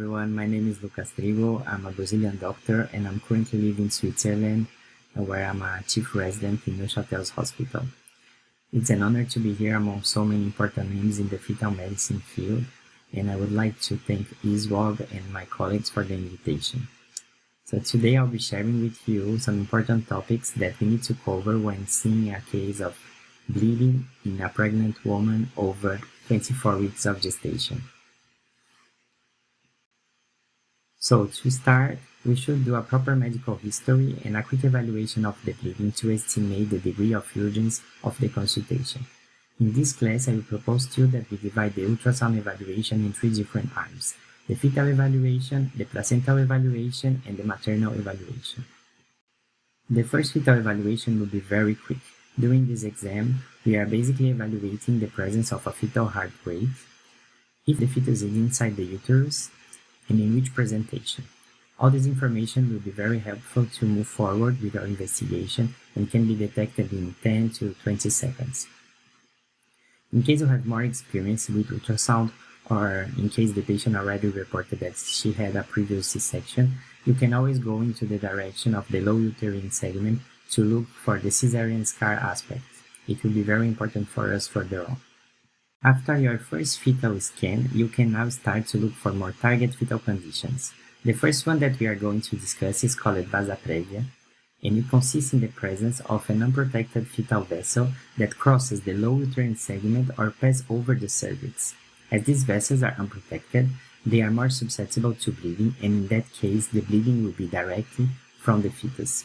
Everyone, my name is Lucas Trigo. I'm a Brazilian doctor and I'm currently living in Switzerland, where I'm a chief resident in Neuchâtel's hospital. It's an honor to be here among so many important names in the fetal medicine field, and I would like to thank ISWOG and my colleagues for the invitation. So today I'll be sharing with you some important topics that we need to cover when seeing a case of bleeding in a pregnant woman over 24 weeks of gestation. So to start, we should do a proper medical history and a quick evaluation of the bleeding to estimate the degree of urgency of the consultation. In this class, I will propose to you that we divide the ultrasound evaluation in three different arms: the fetal evaluation, the placental evaluation, and the maternal evaluation. The first fetal evaluation will be very quick. During this exam, we are basically evaluating the presence of a fetal heart rate, if the fetus is inside the uterus, and in which presentation. All this information will be very helpful to move forward with our investigation and can be detected in 10 to 20 seconds. In case you have more experience with ultrasound, or in case the patient already reported that she had a previous C-section, you can always go into the direction of the low uterine segment to look for the cesarean scar aspect. It will be very important for us further on. After your first fetal scan, you can now start to look for more target fetal conditions. The first one that we are going to discuss is called vasa previa, and it consists in the presence of an unprotected fetal vessel that crosses the low uterine segment or passes over the cervix. As these vessels are unprotected, they are more susceptible to bleeding, and in that case, the bleeding will be directly from the fetus.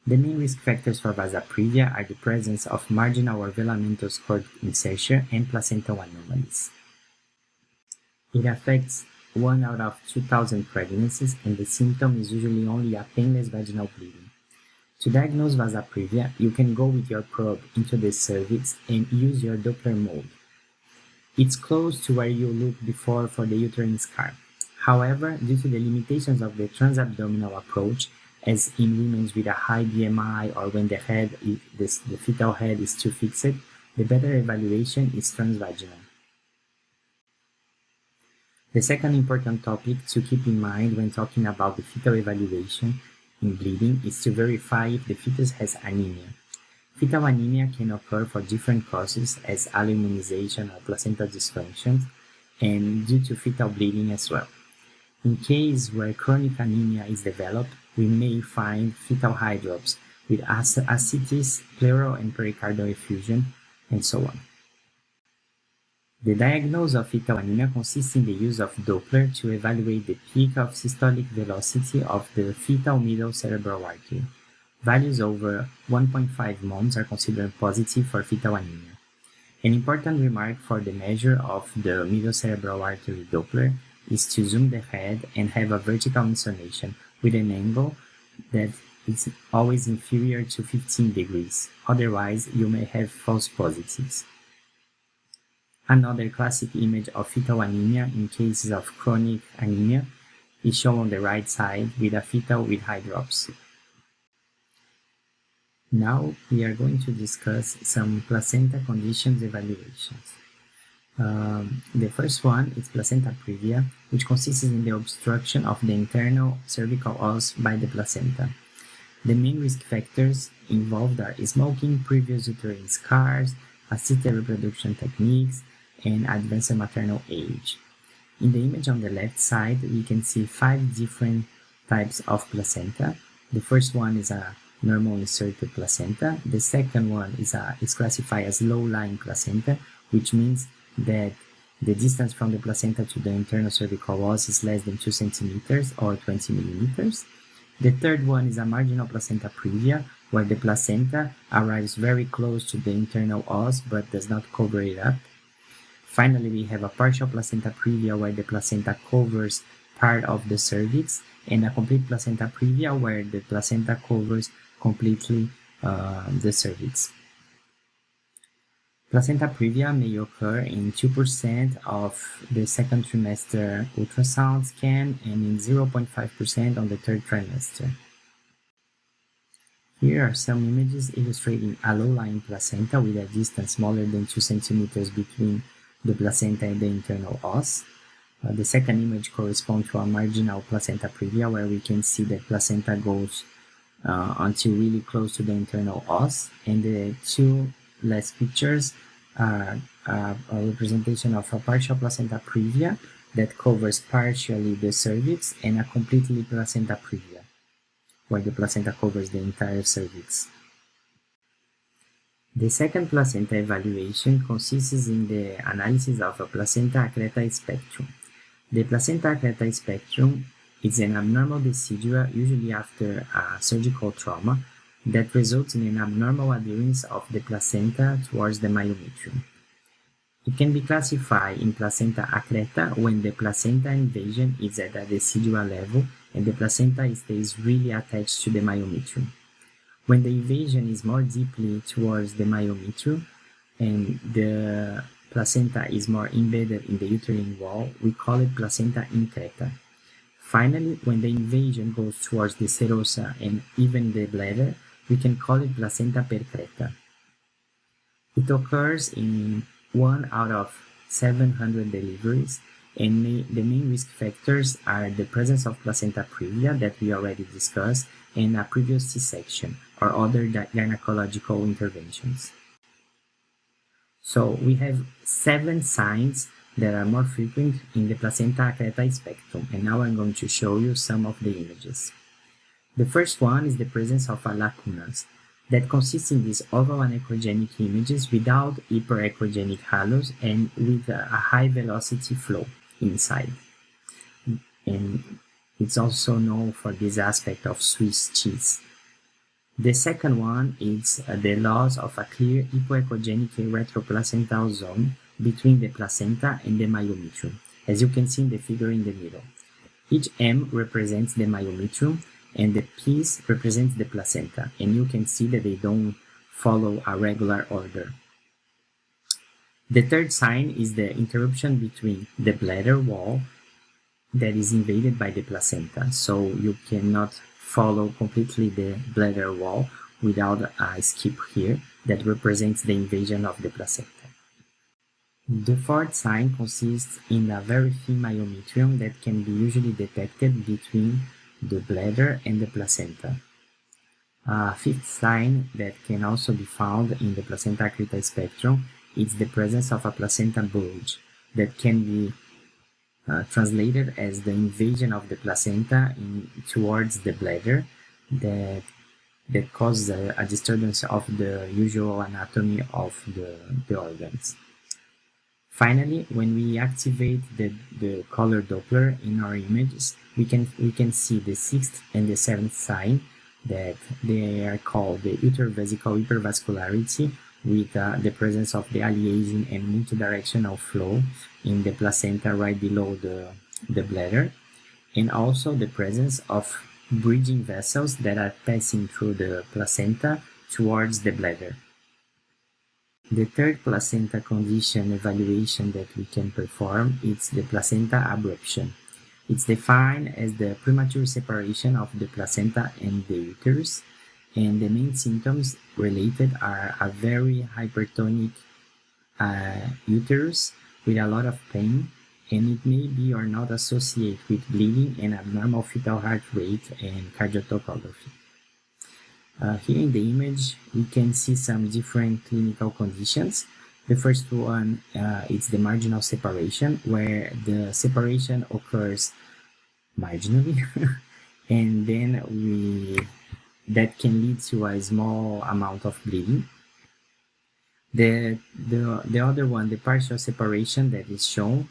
The main risk factors for vasa previa are the presence of marginal or velamentous cord insertion and placental anomalies. It affects 1 out of 2,000 pregnancies, and the symptom is usually only a painless vaginal bleeding. To diagnose vasa previa, you can go with your probe into the cervix and use your Doppler mode. It's close to where you looked before for the uterine scar. However, due to the limitations of the transabdominal approach, as in women with a high BMI or when the fetal head is too fixed, the better evaluation is transvaginal. The second important topic to keep in mind when talking about the fetal evaluation in bleeding is to verify if the fetus has anemia. Fetal anemia can occur for different causes as alloimmunization or placental dysfunction, and due to fetal bleeding as well. In case where chronic anemia is developed, we may find fetal hydrops with ascites, pleural and pericardial effusion, and so on. The diagnosis of fetal anemia consists in the use of Doppler to evaluate the peak of systolic velocity of the fetal middle cerebral artery. Values over 1.5 moms are considered positive for fetal anemia. An important remark for the measure of the middle cerebral artery Doppler is to zoom the head and have a vertical insonation with an angle that is always inferior to 15 degrees. Otherwise, you may have false positives. Another classic image of fetal anemia in cases of chronic anemia is shown on the right side with a fetal with hydrops. Now we are going to discuss some placenta conditions evaluations. The first one is placenta previa, which consists in the obstruction of the internal cervical os by the placenta. The main risk factors involved are smoking, previous uterine scars, assisted reproduction techniques, and advanced maternal age. In the image on the left side, we can see 5 different types of placenta. The first one is a normal inserted placenta. The second one is classified as low-lying placenta, which means that the distance from the placenta to the internal cervical os is less than 2 centimeters or 20 millimeters. The third one is a marginal placenta previa, where the placenta arrives very close to the internal os but does not cover it up. Finally, we have a partial placenta previa, where the placenta covers part of the cervix, and a complete placenta previa, where the placenta covers completely the cervix. Placenta previa may occur in 2% of the second trimester ultrasound scan and in 0.5% on the third trimester. Here are some images illustrating a low-lying placenta with a distance smaller than 2 centimeters between the placenta and the internal os. The second image corresponds to a marginal placenta previa, where we can see that placenta goes until really close to the internal os, and the two last pictures are a representation of a partial placenta previa that covers partially the cervix and a completely placenta previa, where the placenta covers the entire cervix. The second placenta evaluation consists in the analysis of a placenta accreta spectrum. The placenta accreta spectrum is an abnormal decidua, usually after a surgical trauma, that results in an abnormal adherence of the placenta towards the myometrium. It can be classified in placenta accreta when the placenta invasion is at a decidual level and the placenta stays really attached to the myometrium. When the invasion is more deeply towards the myometrium and the placenta is more embedded in the uterine wall, we call it placenta increta. Finally, when the invasion goes towards the serosa and even the bladder, we can call it placenta percreta. It occurs in 1 out of 700 deliveries, and the main risk factors are the presence of placenta previa that we already discussed and a previous C-section or other gynecological interventions. So we have 7 signs that are more frequent in the placenta accreta spectrum, and now I'm going to show you some of the images. The first one is the presence of a lacunas that consists in these oval anechogenic images without hyperechogenic halos and with a high velocity flow inside. And it's also known for this aspect of Swiss cheese. The second one is the loss of a clear hypoechogenic retroplacental zone between the placenta and the myometrium, as you can see in the figure in the middle. Each M represents the myometrium and the piece represents the placenta, and you can see that they don't follow a regular order. The third sign is the interruption between the bladder wall that is invaded by the placenta, so you cannot follow completely the bladder wall without a skip here that represents the invasion of the placenta. The fourth sign consists in a very thin myometrium that can be usually detected between the bladder and the placenta. A fifth sign that can also be found in the placenta accreta spectrum is the presence of a placenta bulge that can be translated as the invasion of the placenta towards the bladder that causes a disturbance of the usual anatomy of the organs. Finally, when we activate the color Doppler in our images, we can see the sixth and the seventh sign that they are called the uterovesical hypervascularity, with the presence of the aliasing and multidirectional flow in the placenta right below the bladder, and also the presence of bridging vessels that are passing through the placenta towards the bladder. The third placenta condition evaluation that we can perform is the placenta abruption. It's defined as the premature separation of the placenta and the uterus, and the main symptoms related are a very hypertonic uterus with a lot of pain, and it may be or not associated with bleeding and abnormal fetal heart rate and cardiotocography. Here in the image, we can see some different clinical conditions. The first one is the marginal separation, where the separation occurs marginally, and then that can lead to a small amount of bleeding. The other one, the partial separation that is shown,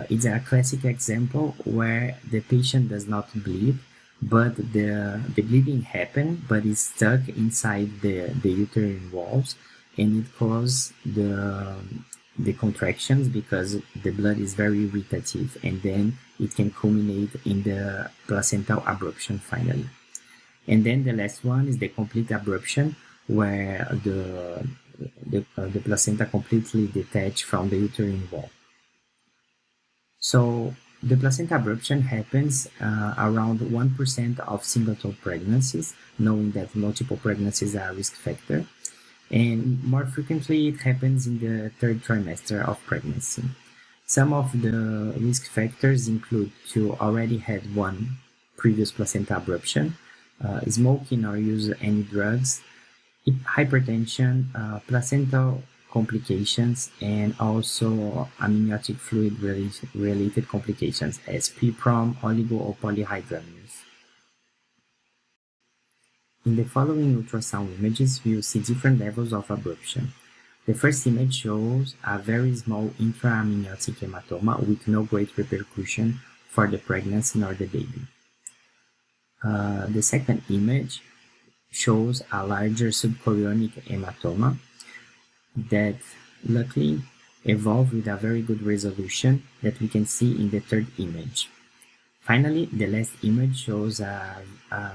is a classic example where the patient does not bleed, but the bleeding happens, but it's stuck inside the uterine walls, and it causes the contractions because the blood is very irritative, and then it can culminate in the placental abruption finally. And then the last one is the complete abruption, where the placenta completely detached from the uterine wall. So the placenta abruption happens around 1% of singleton pregnancies, knowing that multiple pregnancies are a risk factor. And more frequently, it happens in the third trimester of pregnancy. Some of the risk factors include to already had one previous placenta abruption, smoking or use any drugs, hypertension, placental complications, and also amniotic fluid related complications as PPROM, oligo or polyhydramnios. In the following ultrasound images, we will see different levels of abruption. The first image shows a very small intraamniotic hematoma with no great repercussion for the pregnancy nor the baby. The second image shows a larger subchorionic hematoma that luckily evolved with a very good resolution that we can see in the third image. Finally, the last image shows a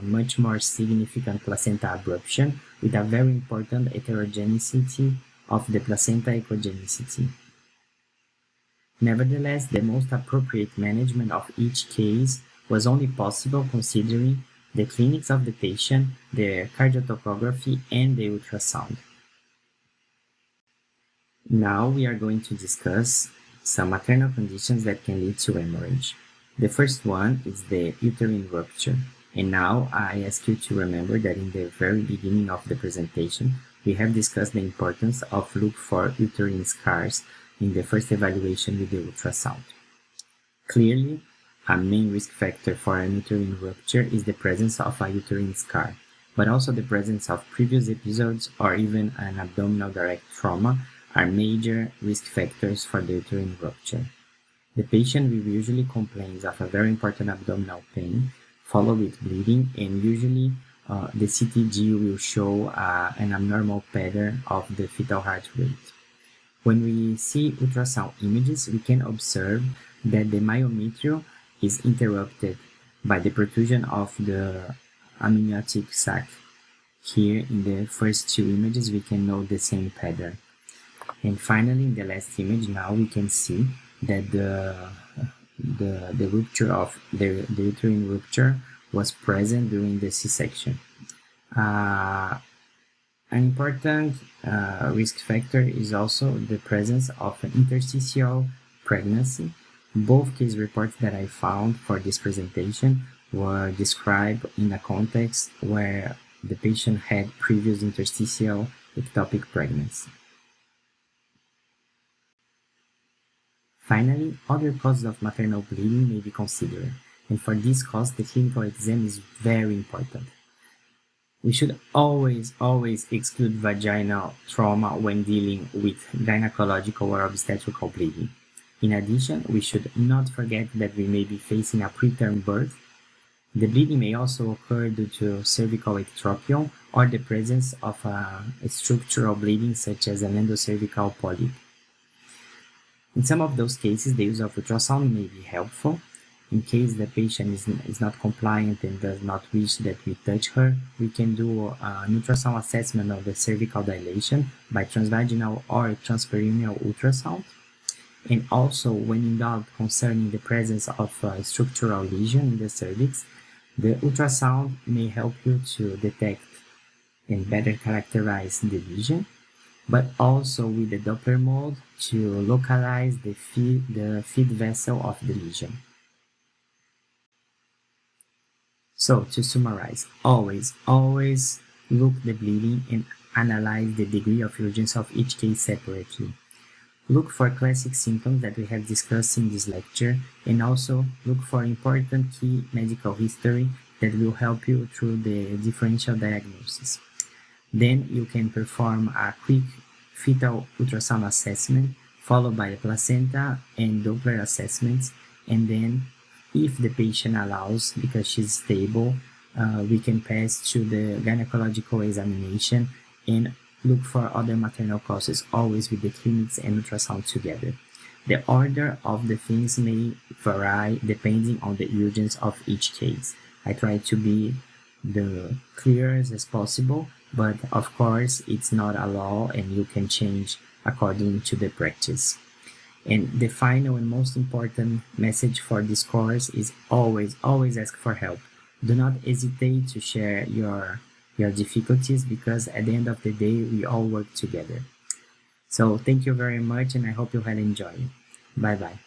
much more significant placenta abruption with a very important heterogeneity of the placenta echogenicity. Nevertheless, the most appropriate management of each case was only possible considering the clinics of the patient, the cardiotopography, and the ultrasound. Now we are going to discuss some maternal conditions that can lead to hemorrhage. The first one is the uterine rupture. And now I ask you to remember that in the very beginning of the presentation, we have discussed the importance of look for uterine scars in the first evaluation with the ultrasound. Clearly, a main risk factor for an uterine rupture is the presence of a uterine scar, but also the presence of previous episodes or even an abdominal direct trauma are major risk factors for the uterine rupture. The patient will usually complain of a very important abdominal pain, followed with bleeding, and usually the CTG will show an abnormal pattern of the fetal heart rate. When we see ultrasound images, we can observe that the myometrium is interrupted by the protrusion of the amniotic sac. Here in the first two images, we can note the same pattern. And finally, in the last image, now we can see that the rupture of the uterine rupture was present during the C-section. An important risk factor is also the presence of an interstitial pregnancy. Both case reports that I found for this presentation were described in a context where the patient had previous interstitial ectopic pregnancy. Finally, other causes of maternal bleeding may be considered, and for this cause, the clinical exam is very important. We should always exclude vaginal trauma when dealing with gynecological or obstetrical bleeding. In addition, we should not forget that we may be facing a preterm birth. The bleeding may also occur due to cervical ectropion or the presence of a structural bleeding such as an endocervical polyp. In some of those cases, the use of ultrasound may be helpful. In case the patient is not compliant and does not wish that we touch her, we can do an ultrasound assessment of the cervical dilation by transvaginal or transperineal ultrasound. And also, when in doubt concerning the presence of a structural lesion in the cervix, the ultrasound may help you to detect and better characterize the lesion, but also with the Doppler mode to localize the feed vessel of the lesion. So, to summarize, always look the bleeding and analyze the degree of urgency of each case separately. Look for classic symptoms that we have discussed in this lecture, and also look for important key medical history that will help you through the differential diagnosis. Then you can perform a quick fetal ultrasound assessment, followed by a placenta and Doppler assessments, and then if the patient allows, because she's stable, we can pass to the gynecological examination and look for other maternal causes, always with the clinics and ultrasound together. The order of the things may vary depending on the urgency of each case. I try to be the clearest as possible, but of course it's not a law and you can change according to the practice. And the final and most important message for this course is always ask for help. Do not hesitate to share your difficulties, because at the end of the day we all work together. So thank you very much, and I hope you had enjoyed. Bye bye.